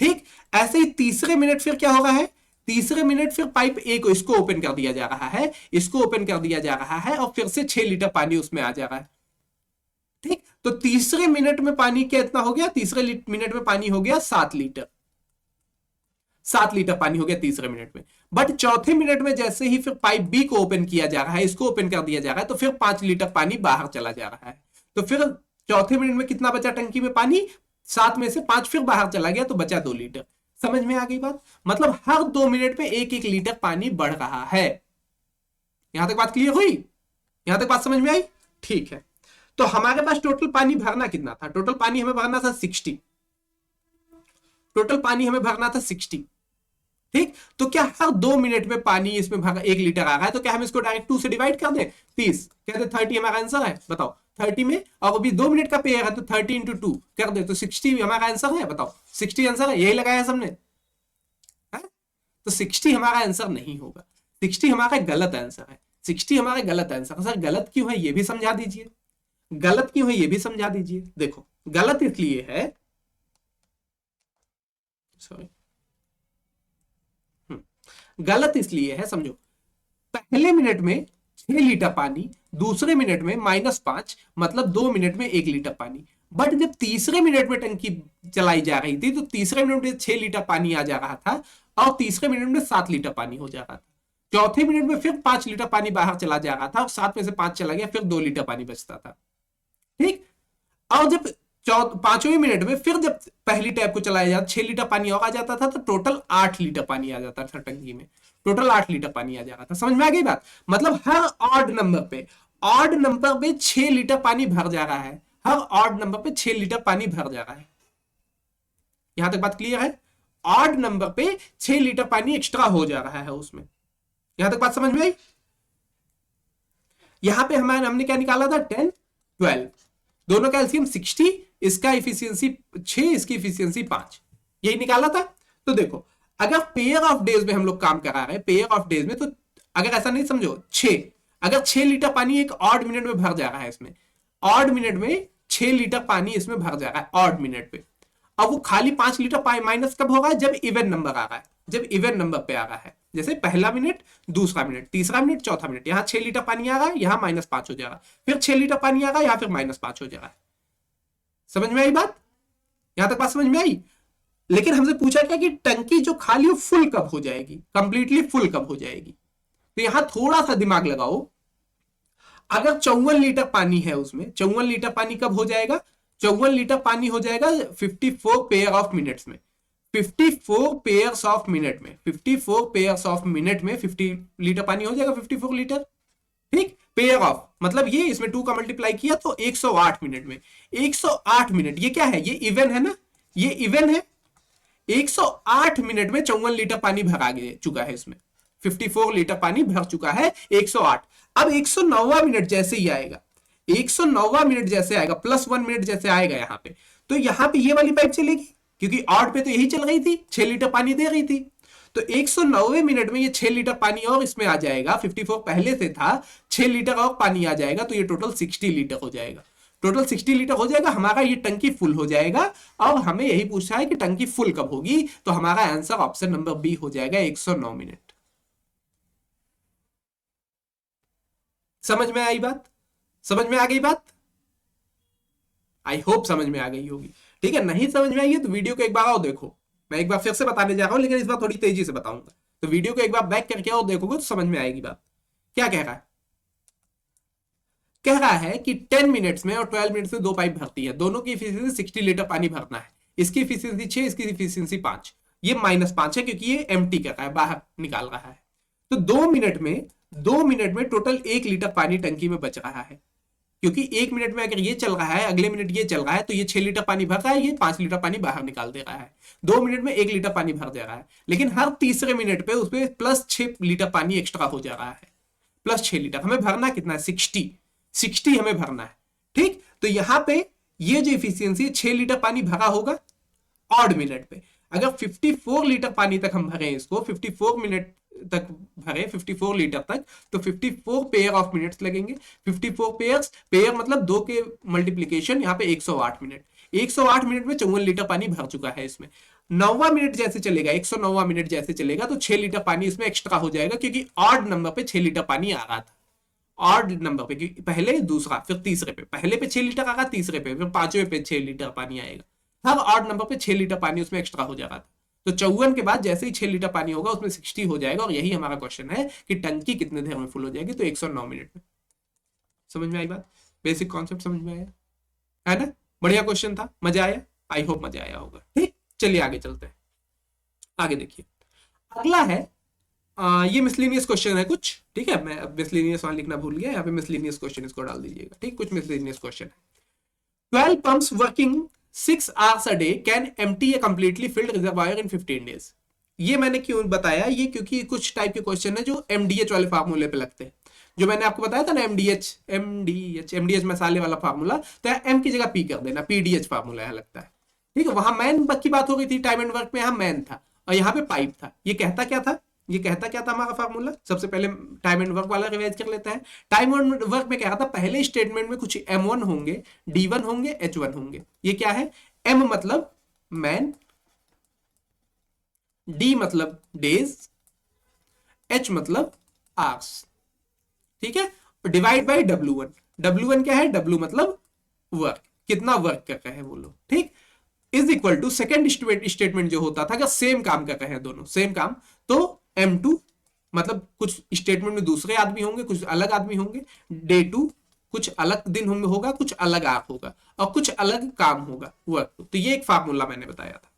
ठीक, ऐसे ही तीसरे मिनट फिर क्या हो रहा है? तीसरे मिनट फिर पाइप ए को इसको ओपन कर दिया जा रहा है, इसको ओपन कर दिया जा रहा है और फिर से 6 लीटर पानी उसमें आ जा रहा है। ठीक, तो तीसरे मिनट में पानी कितना हो गया? तीसरे मिनट में पानी हो गया 7 लीटर। 7 लीटर पानी हो गया तीसरे मिनट में। बट चौथे मिनट में जैसे ही फिर पाइप बी को ओपन किया जा रहा है, इसको ओपन कर दिया जा रहा है, तो फिर 5 लीटर पानी बाहर चला जा रहा है। तो फिर चौथे मिनट में कितना बचा टंकी में पानी? 7 में से 5 फिर बाहर चला गया, तो बचा 2 लीटर। समझ में आ गई बात? मतलब हर 2 मिनट में 1-1 लीटर पानी बढ़ रहा है। यहां तक बात क्लियर हुई? यहां तक बात समझ में आई? ठीक है, तो हमारे पास टोटल पानी भरना कितना था? टोटल पानी हमें भरना था 60। टोटल पानी हमें भरना था 60। ठीक, तो क्या हर 2 मिनट में पानी इसमें भरा 1 लीटर आ रहा है, तो क्या हम इसको डायरेक्ट 2 से डिवाइड कर दें? 30 कहते 30 हमारा आंसर है। बताओ 30 में, और अभी 2 मिनट का पेयर है तो 30 इंटू 2 कर दे तो 60 हमारा आंसर है। बताओ 60 आंसर है, यही लगाया सबने है? तो 60 हमारा आंसर नहीं होगा, 60 हमारा गलत आंसर है। 60 हमारा गलत आंसर। सर गलत क्यों है ये भी समझा दीजिए, गलत क्यों है ये भी समझा दीजिए। देखो गलत इसलिए है, सॉरी, गलत इसलिए है, समझो। पहले मिनट में 6 लीटर पानी, दूसरे मिनट में -5, मतलब 2 मिनट में 1 लीटर पानी। बट जब तीसरे मिनट में टंकी चलाई जा रही थी, तो तीसरे मिनट में 6 लीटर पानी आ जा रहा था और तीसरे मिनट में 7 लीटर पानी हो जा रहा था। चौथे मिनट में फिर 5 लीटर पानी बाहर चला जा रहा था और 7 में से 5 चला गया, फिर 2 लीटर पानी बचता था। ठीक, और जब 5वें मिनट में फिर जब पहली टैप को चलाया जाता 6 लीटर पानी और आ जाता था, तो टोटल 8 लीटर पानी आ जाता था टंकी में। टोटल 8 लीटर पानी आ जा रहा था। समझ में आ गई बात? मतलब हर ऑड नंबर पे 6 लीटर पानी भर जा रहा है। हर ऑड नंबर पे 6 लीटर पानी भर जा रहा है। यहां तक बात क्लियर है? ऑड नंबर पे 6 लीटर पानी एक्स्ट्रा हो जा रहा है उसमें। यहां तक बात समझ में आई? यहां पे हमने क्या निकाला था? 10, 12, दोनों का एलसीएम 60, इसका इफिशियंसी 6, इसकी इफिशियंसी 5, यही निकाला था। तो देखो अगर पेयर ऑफ डेज में हम लोग काम करा रहे हैं, पेयर ऑफ डेज में, तो अगर ऐसा नहीं समझो, 6, अगर 6 लीटर पानी एक ऑड मिनट में भर जा रहा है इसमें, ऑड मिनट में 6 लीटर पानी इसमें भर जा रहा है ऑड मिनट पे। अब वो खाली 5 लीटर माइनस कब होगा? जब इवन नंबर आ रहा है, जब इवन नंबर पे आ रहा है। जैसे पहला मिनट, दूसरा मिनट, तीसरा मिनट, चौथा मिनट, यहां 6 लीटर पानी आ रहा है, यहां -5 हो जाएगा, फिर 6 लीटर पानी आ रहा है, यहां फिर -5 हो जाएगा। समझ में आई बात? यहां तक बात समझ में आई? लेकिन हमसे पूछा क्या कि टंकी जो खाली हो फुल कब हो जाएगी, कंप्लीटली फुल कब हो जाएगी। तो यहां थोड़ा सा दिमाग लगाओ। अगर 54 लीटर पानी है उसमें, 54 लीटर पानी कब हो जाएगा? 54 लीटर पानी हो जाएगा 54 पेयर ऑफ मिनट्स में। 54 पेयर्स ऑफ मिनट में, 54 पेयर्स ऑफ मिनट में 50 लीटर पानी हो जाएगा, 54 लीटर। ठीक, पेयर ऑफ मतलब ये इसमें 2 का मल्टीप्लाई किया तो 108 मिनट में। 108 मिनट, ये क्या है? ये इवन है ना, ये इवन है। 108 मिनट में 54 लीटर पानी भरा चुका है इसमें, 54 लीटर पानी भर चुका है 108। अब 109वां मिनट जैसे ही आएगा, 109वां मिनट जैसे आएगा, +1 मिनट जैसे आएगा यहां पे, तो यहां पे ये वाली पाइप चलेगी, क्योंकि ऑड पे तो यही चल रही थी, 6 लीटर पानी दे रही थी। तो 109वें मिनट में ये 6 लीटर पानी और इसमें आ जाएगा, 54 पहले से था, 6 लीटर और पानी आ जाएगा, तो ये टोटल 60 लीटर हो जाएगा। टोटल 60 लीटर हो जाएगा, हमारा ये टंकी फुल हो जाएगा। और हमें यही पूछा है कि टंकी फुल कब होगी, तो हमारा आंसर ऑप्शन नंबर बी हो जाएगा, 109 मिनट। समझ में आई बात? समझ में आ गई बात? आई होप समझ में आ गई होगी। ठीक है, नहीं समझ में आई है तो वीडियो को एक बार और देखो। मैं एक बार फिर से बताने जा रहा हूं, लेकिन इस बार थोड़ी तेजी से बताऊंगा, तो वीडियो को एक बार बैक करके और देखोगे तो समझ में आएगी बात। क्या कह रहा है? कह रहा है कि 10 मिनट्स में और 12 मिनट्स में 2 पाइप भरती है, दोनों की इफिशियंसी 60 लीटर पानी भरना है। इसकी इफिशियंसी 6, इसकी इफिशियंसी 5, ये -5 है क्योंकि ये एम्प्टी कर रहा है, बाहर निकाल रहा है। तो 2 मिनट में टोटल 1 लीटर पानी टंकी में बच रहा है, क्योंकि 1 मिनट में अगर ये चल रहा है, अगले मिनट ये चल रहा है, तो ये 6 लीटर पानी भर रहा है, ये 5 लीटर पानी बाहर निकाल दे रहा है। 2 मिनट में 1 लीटर पानी भर दे रहा है, लेकिन हर तीसरे मिनट पे उसमें +6 लीटर पानी एक्स्ट्रा हो जा रहा है। +6 लीटर हमें भरना कितना है? 60 हमें भरना है। ठीक, तो यहां पे ये जो इफिशियंसी है 6 लीटर पानी भरा होगा ऑड मिनट पे। अगर 54 लीटर पानी तक हम भरे इसको, 54 मिनट तक भरे, 54 लीटर तक, तो 54 पेयर ऑफ मिनट्स लगेंगे। 54 पेयर्स, पेयर मतलब 2 के मल्टीप्लीकेशन, यहाँ पे 108 मिनट। 108 मिनट में 54 लीटर पानी भर चुका है इसमें। 9वां मिनट जैसे चलेगा, 109वां मिनट जैसे चलेगा, तो 6 लीटर पानी इसमें एक्स्ट्रा हो जाएगा, क्योंकि ऑड नंबर पे 6 लीटर पानी आ रहा था। ऑड नंबर पे, क्योंकि पहले दूसरा फिर तीसरे पे, पहले पे 6 लीटर आएगा, तीसरे पे फिर पांचवें पे 6 लीटर पानी आएगा। हर ऑड नंबर पे 6 लीटर पानी उसमें एक्स्ट्रा हो जा रहा था। तो 54 के बाद जैसे ही 6 लीटर पानी होगा उसमें 60 हो जाएगा, और यही हमारा क्वेश्चन है कि टंकी कितने देर में फुल हो जाएगी, तो 109 मिनट में। समझ में आई बात? बेसिक कॉन्सेप्ट समझ में आया है ना? बढ़िया क्वेश्चन था, मजा आया? आई होप मजा आया होगा। ठीक, चलिए आगे चलते हैं। आगे देखिए, अगला है ये मिसलेनियस क्वेश्चन है कुछ, ठीक है। मैं अब मिसलेनियस वहां लिखना भूल गया, यहाँ पे मिसलेनियस क्वेश्चन इसको डाल दीजिएगा, ठीक। कुछ मिसलेनियस क्वेश्चन है। 12 pumps working 6 hours a day can empty a completely filled reservoir in 15 days। ये मैंने क्यों बताया, ये क्योंकि कुछ टाइप के क्वेश्चन है जो एमडीएच वाले फार्मूले पे लगते हैं। जो मैंने आपको बताया था ना, एमडीएच मसाले वाला फार्मूला, तो एम की जगह पी कर देना, पीडीएच फार्मूला है लगता है, ठीक है। वहां मैन की बात हो गई थी, टाइम एंड वर्क में यहाँ मैन था, और यहाँ पे पाइप था। ये कहता क्या था, ये कहता क्या था हमारा फार्मूला? सबसे पहले टाइम एंड वर्क वाला रिवाइज कर लेते हैं। टाइम एंड वर्क में क्या था, पहले स्टेटमेंट में कुछ m1 होंगे, d1 होंगे, h1 होंगे। ये क्या है? m मतलब मैन, d मतलब डेज, h मतलब आवर्स, ठीक है। Divide by w1। w1 क्या है? w मतलब वर्क, कितना वर्क कर रहे हैं वो लोग, ठीक। Is equal to second statement जो होता था, अगर सेम काम कर रहे हैं दोनों, सेम काम, तो m2 मतलब कुछ स्टेटमेंट में दूसरे आदमी होंगे, कुछ अलग आदमी होंगे। डे 2 कुछ अलग दिन होगा, कुछ अलग आप होगा, और कुछ अलग काम होगा, वर्क। तो ये एक फार्मूला मैंने बताया था,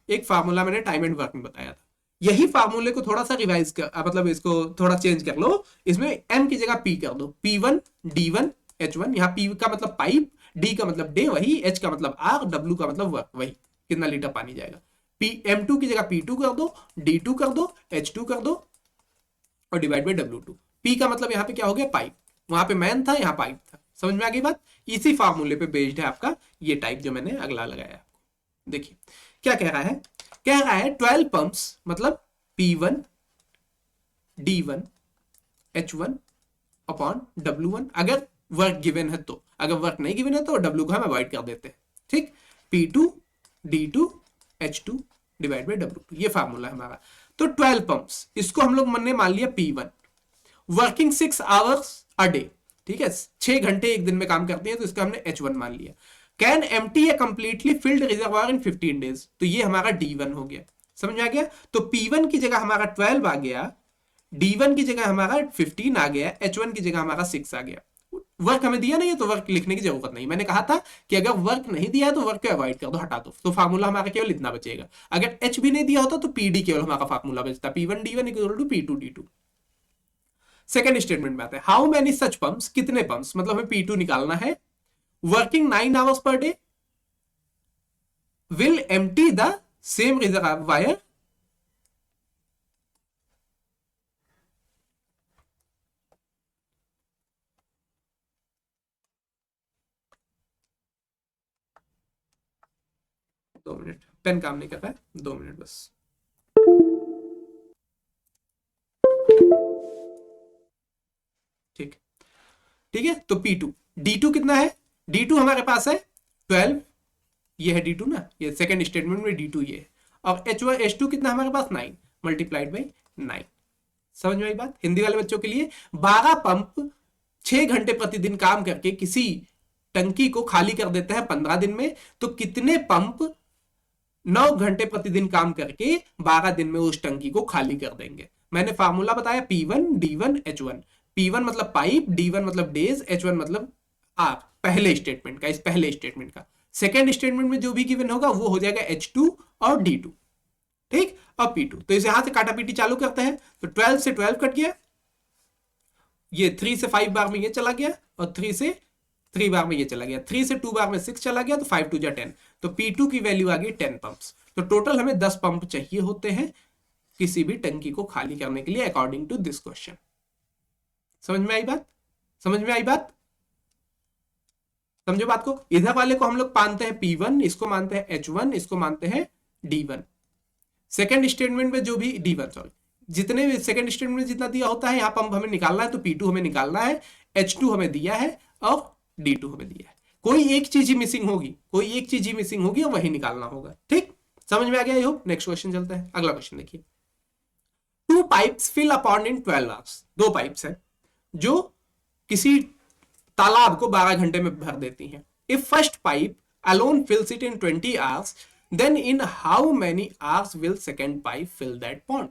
एक फार्मूला मैंने टाइम एंड वर्क में बताया था। यही फार्मूले को थोड़ा सा रिवाइज कर, मतलब इसको थोड़ा चेंज कर लो। इसमें m की जगह p कर दो, p1 d1 h1। यहाँ p का मतलब पाइप, d का मतलब डे वही, h का मतलब आर, w का मतलब वर्क वही, कितना लीटर पानी जाएगा। m2 की जगह p2 कर दो, d2 कर दो, h2 कर दो, और डिवाइड बाई w2। p का मतलब यहाँ पे क्या हो गया? पाइप। वहां पे मैन था, यहाँ पाइप था। समझ में आ गई बात? इसी फार्मूले पे बेस्ड है आपका ये टाइप जो मैंने अगला लगाया। देखिए क्या कह रहा है, कह रहा है 12 पंप्स मतलब P1 D1 H1 upon W1, अगर वर्क गिवन है तो। अगर वर्क नहीं गिवन है तो W को हम अवॉइड कर देते हैं, ठीक। P2 D2 H2 divide by W2, ये फार्मूला है हमारा। तो 12 पंप्स, इसको हम लोग ने मान लिया P1, working 6 hours a day, ठीक है, 6 घंटे एक दिन में काम करते हैं, तो इसका हमने H1 मान लिया। Can empty A completely filled reservoir in 15 days, तो ये हमारा D1 हो गया। समझ में आ गया? तो P1 की जगह हमारा 12 आ गया, D1 की जगह हमारा 15 आ गया, H1 की जगह हमारा 6 आ गया। वर्क हमें दिया नहीं है तो वर्क लिखने की जरूरत नहीं। मैंने कहा था कि अगर वर्क नहीं दिया है तो वर्क को अवॉइड कर दो, हटा दो, तो फार्मूला हमारा केवल इतना बचेगा। अगर H भी नहीं दिया होता तो PD केवल हमारा फार्मूला बचता, P1 D1 equal to P2 D2। Second statement में आते हैं, हाउ मेनी सच पंप्स, कितने पंप्स, मतलब हमें P2 निकालना है, working 9 hours per day will empty the same reservoir दो मिनट, पेन काम नहीं कर रहा है, 2 मिनट बस। ठीक, ठीक है। तो P2 D2 कितना है? D2 हमारे पास है 12, ये है D2 ना, ये सेकंड स्टेटमेंट में D2 ये है। और H2 कितना हमारे पास? 9 मल्टीप्लाइड बाई 9। समझ में आई बात? हिंदी वाले बच्चों के लिए 12 पंप 6 घंटे प्रतिदिन काम करके किसी टंकी को खाली कर देते हैं 15 दिन में, तो कितने पंप 9 घंटे प्रतिदिन काम करके 12 दिन में उस टंकी को खाली कर देंगे? मैंने फार्मूला बताया P1 D1 H1। P1 मतलब पाइप, D1 मतलब डेज, H1 मतलब आप, पहले स्टेटमेंट का, इस पहले स्टेटमेंट का। सेकेंड स्टेटमेंट में जो भी गिवन होगा वो हो जाएगा H2 और D2, ठीक। और P2, तो इसे यहां से काटा पीटी चालू करते हैं, तो 12 से 12 कट गया, ये 3 से 5 बार में ये चला गया, और 3 से 3 बार में ये चला गया, 3 से 2 बार में 6 चला गया, तो 5 2 जा 10, तो P2 की वैल्यू आ गई 10 पंप्स। तो टोटल हमें 10 पंप चाहिए होते हैं किसी भी टंकी को खाली करने के लिए, अकॉर्डिंग टू दिस क्वेश्चन। समझ में आई बात? समझ में आई बात? समझो बात को। इधर वाले को हम लोग मानते हैं P1, इसको मानते हैं H1, इसको मानते हैं D1। सेकेंड स्टेटमेंट में जो भी D1 सॉरी, जितने भी सेकेंड स्टेटमेंट में जितना दिया होता है यहाँ पर हमें निकालना है, तो P2 हमें निकालना है, H2 हमें दिया है और D2 हमें दिया है। कोई एक चीज ही मिसिंग होगी, कोई एक चीज ही मिसिंग होगी और वही निकालना होगा। ठीक, समझ में आ गया? I hope. नेक्स्ट क्वेश्चन चलते हैं, अगला क्वेश्चन देखिए। 2 pipes fill a pond in 12 hours. 2 pipes है जो किसी तालाब को 12 घंटे में भर देती हैं। If first pipe alone fills it in 20 hours, then in how many hours will second pipe fill that pond?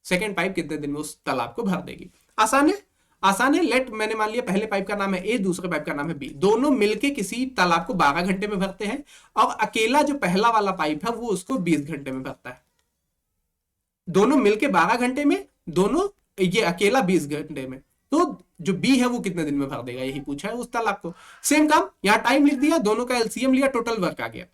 Second pipe कितने दिन में उस तालाब को भर देगी? आसान है, आसान है। लेट, मैंने मान लिया पहले पाइप का नाम है ए, दूसरे पाइप का नाम है बी, दोनों मिलके किसी तालाब को 12 घंटे में भरते हैं और अकेला जो पहला वाला पाइप है वो उसको 20 घंटे में भरता है। दोनों मिलके 12 घंटे में, दोनों ये अकेला 20 घंटे में, तो जो बी है वो कितने दिन में भर देगा, यही पूछा है उस तालाब को। सेम काम, यहां टाइम लिख दिया, दोनों का एलसीएम लिया, टोटल वर्क आ गया।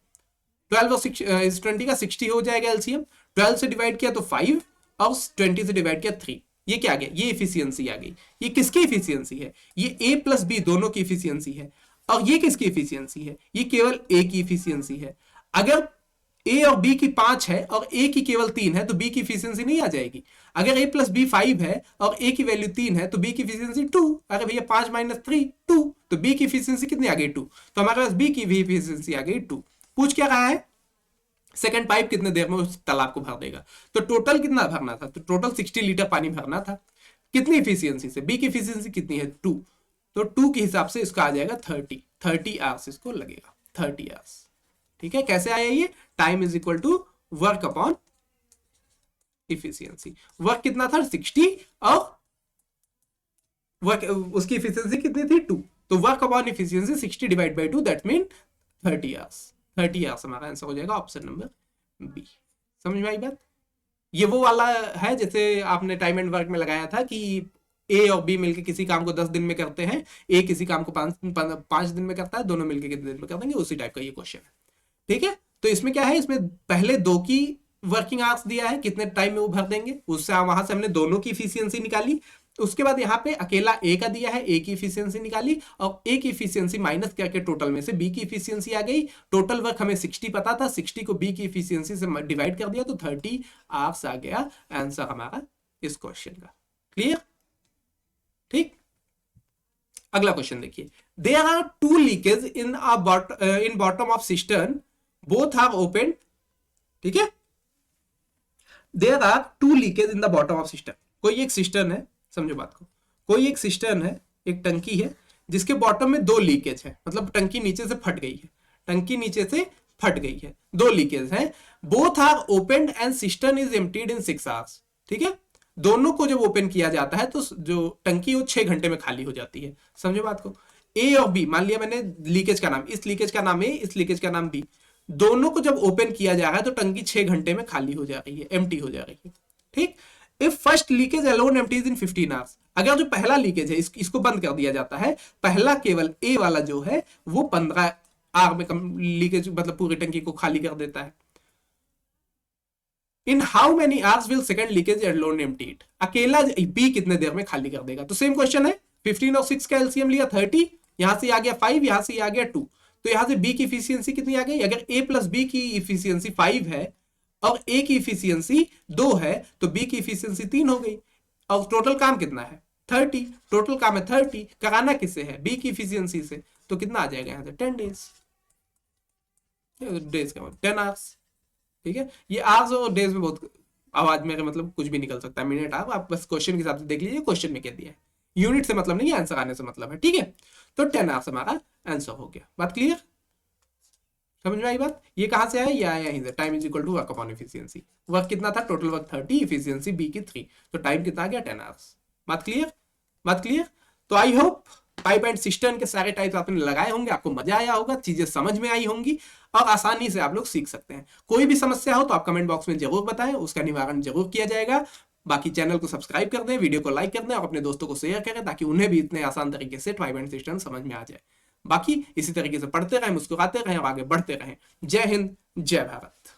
12 और 20 का 60 हो जाएगा एलसीएम। 12 से डिवाइड किया तो 5 और 20 से डिवाइड किया 3। ये क्या आ गया? ये इफिशियंसी आ गई। ये किसकी इफिशियंसी है? ये ए प्लस बी दोनों की इफिशियंसी है। और ये किसकी इफिशियंसी है? ये केवल ए की इफिशियंसी है। अगर ए और बी की 5 है और ए की केवल 3 है तो बी की इफिशियंसी नहीं आ जाएगी। अगर ए प्लस बी 5 है और ए की वैल्यू 3 है तो बी की इफिशियंसी 2। अरे भैया 5 माइनस 3 2, तो बी की इफिशियंसी कितनी आ गई? 2। तो हमारे पास बी की भी इफिशियंसी आ गई 2। पूछ क्या रहा है? सेकंड पाइप कितने देर में उस तालाब को भर देगा। तो टोटल कितना भरना था? तो टोटल 60 लीटर पानी भरना था। कितनी इफिशियंसी से? बी की इफिशियंसी कितनी है? 2। तो 2 के हिसाब से इसका आ जाएगा 30 आवर्स इसको लगेगा, 30 आवर्स। ठीक है, कैसे आया ये? Time is equal to work upon efficiency. Work कितना था? 60 और वर्क उसकी इफिशियंसी कितनी थी? 2। तो work upon efficiency 60 divide by 2, that mean 30 hours. 30 hours हमारा आंसर हो जाएगा ऑप्शन नंबर बी। समझ में आई बात? ये वो वाला है जैसे आपने टाइम एंड वर्क में लगाया था कि ए और बी मिलकर किसी काम को 10 दिन में करते हैं, ए किसी काम को 5 दिन में करता है, दोनों मिलकर कितने दिन में कर देंगे, उसी टाइप का ये क्वेश्चन है। ठीक है, तो इसमें क्या है? इसमें पहले 2 की वर्किंग आवर्स दिया है, कितने टाइम में वो भर देंगे, उससे वहां से हमने दोनों की इफिशियंसी निकाली। उसके बाद यहाँ पे अकेला ए का दिया है, ए की इफिशियंसी निकाली और ए की इफिशियंसी माइनस करके टोटल में से बी की इफिशियंसी आ गई। टोटल वर्क हमें 60 पता था, 60 को बी की इफिशियंसी से डिवाइड कर दिया तो 30 आवर्स आ गया आंसर हमारा इस क्वेश्चन का। क्लियर? ठीक, अगला क्वेश्चन देखिए। There are 2 leakage in bottom of cistern, both are open. ठीक है, there are 2 leakage in the bottom of cistern. कोई एक सिस्टर्न है, समझो बात को, कोई एक सिस्टर्न है, एक टंकी है जिसके बॉटम में 2 लीकेज है, मतलब टंकी नीचे से फट गई है, टंकी नीचे से फट गई है, 2 लीकेज है। Both are open and cistern is emptied in 6 hours. ठीक है, दोनों को जब ओपन किया जाता है तो जो टंकी वो 6 घंटे में खाली हो जाती है। समझो बात को। ए और बी, मान लिया मैंने लीकेज का नाम, इस लीकेज का नाम ए, इस लीकेज का नाम बी, दोनों को जब ओपन किया जा रहा है तो टंकी 6 घंटे में खाली हो जा रही है, एम्प्टी हो जा रही है। ठीक, if first leakage alone empties in 15 hours, अगर जो पहला लीकेज है इसको बंद कर दिया जाता है, पहला केवल ए वाला जो है वो 15 आवर में लीकेज मतलब पूरी टंकी को खाली कर देता है। In how many hours will second leakage alone emptied, अकेला बी कितने देर में खाली कर देगा। तो सेम क्वेश्चन है, 15 और 6 का एलसीएम लिया 30, यहां से आ गया 5, यहां से आ गया 2, तो यहां से बी की इफिशियंसी कितनी आ गई? अगर ए प्लस बी की इफिशियंसी 5 है और ए की इफिशियंसी 2 है तो बी की इफिशियंसी 3 हो गई। और टोटल काम कितना है? 30। टोटल काम है 30, कराना किससे है? बी की इफिशियंसी से। तो कितना आ जाएगा यहां से? 10 डेज। डेज का 10 आवर्स। ठीक है, ये आवर्स और डेज में बहुत आवाज में मतलब कुछ भी निकल सकता है, मिनट आप बस क्वेश्चन के हिसाब से देख लीजिए क्वेश्चन में क्या दिया है। यूनिट से मतलब नहीं है, आंसर आने से मतलब है। ठीक है, तो 10 आवर्स हमारा आंसर हो गया। बात क्लियर? समझ में आई बात? ये कहां से आया? ये आया यहीं से। Time is equal to work upon efficiency. Work कितना था? टोटल वर्क 30, इफिशियंसी बी की 3, तो टाइम कितना आ गया? 10 आवर्स। बात क्लियर? बात क्लियर? तो I hope pipe and cistern के सारे टाइप्स आपने लगाए होंगे, आपको मजा आया होगा, चीजें समझ में आई होंगी और आसानी से आप लोग सीख सकते हैं। कोई भी समस्या हो तो आप कमेंट बॉक्स में जरूर बताएं, उसका निवारण जरूर किया जाएगा। बाकी चैनल को सब्सक्राइब कर दें, वीडियो को लाइक कर दें और अपने दोस्तों को शेयर करें ताकि उन्हें भी इतने आसान तरीके से पाइप एंड सिस्टम समझ में आ जाए। बाकी इसी तरीके से पढ़ते रहें, मुस्कुराते रहें और आगे बढ़ते रहें। जय हिंद, जय भारत।